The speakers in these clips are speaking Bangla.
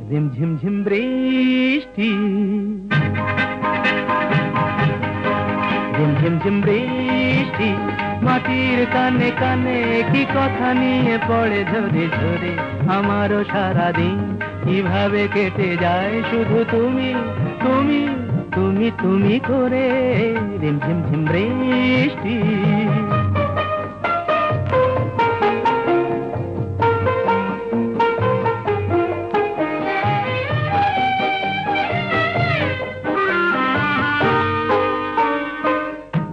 ঝিমঝিম ঝিম বৃষ্টি, ঝিমঝিম ঝিম বৃষ্টি, মাটির কানে কানে কি কথা নিয়ে পড়ে ঝরে ঝরে। আমারও সারাদিন কিভাবে কেটে যায় শুধু তুমি তুমি তুমি তুমি করে। ঝিমঝিম ঝিম বৃষ্টি,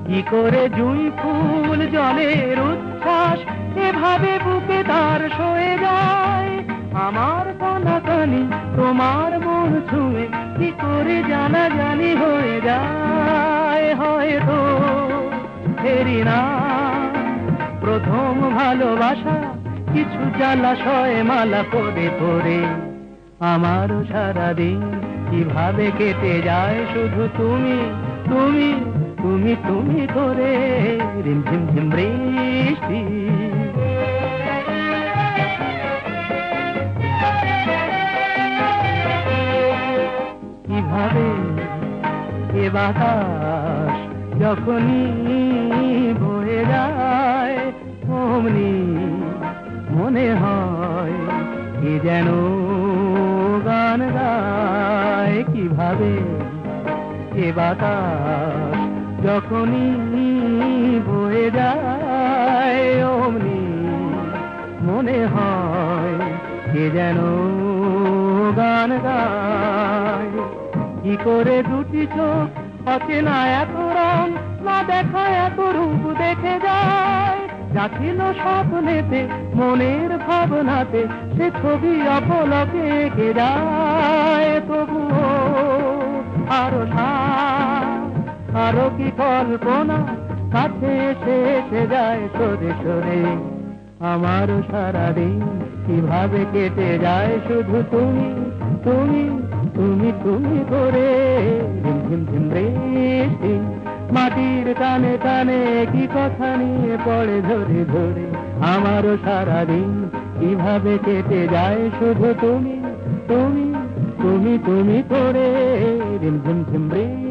কি করে জুঁই ফুল জলের উচ্ছ্বাস এভাবে বুকে তার সয়ে যায়। আমার কানাকানি তোমার মন ছুঁয়ে কি করে জানা জানি হয়ে যায়। হয়তো ফেরি না প্রথম ভালোবাসা, কিছু জ্বালাশয় মালা পড়ে পড়ে। আমারও সারাদিন কিভাবে কেটে যায় শুধু তুমি তুমি তুমি তুমি করে। রিমঝিম ঝিম বৃষ্টি, কিভাবে এ বাতাস যখনই বয়ে যায় অমনি মনে হয় কি যেন গান গায়। কিভাবে এ বাতাস যখনই বয়ে যায় অমনি মনে হয় কে যেন গান গায়। কি করে দুটি চোখ অচেনা এত রং না দেখা এত রূপ দেখে যায়। যা ছিল স্বপ্নেতে মনের ভাবনাতে সে ছবি অপলকে এঁকে যায়। তবুও আরো আরো কি কল্পনা কাছে এসে এসে যায় সরে সরে। আমারও সারাদিন কিভাবে কেটে যায় শুধু তুমি তুমি তুমি তুমি করে। ঝিমঝিম ঝিম বৃষ্টি, মাটির কানে কানে কি কথা নিয়ে পড়ে ঝরে ঝরে। আমারও সারাদিন কিভাবে কেটে যায় শুধু তুমি তুমি তুমি তুমি করে। ঝিমঝিম ঝিম বৃষ্টি।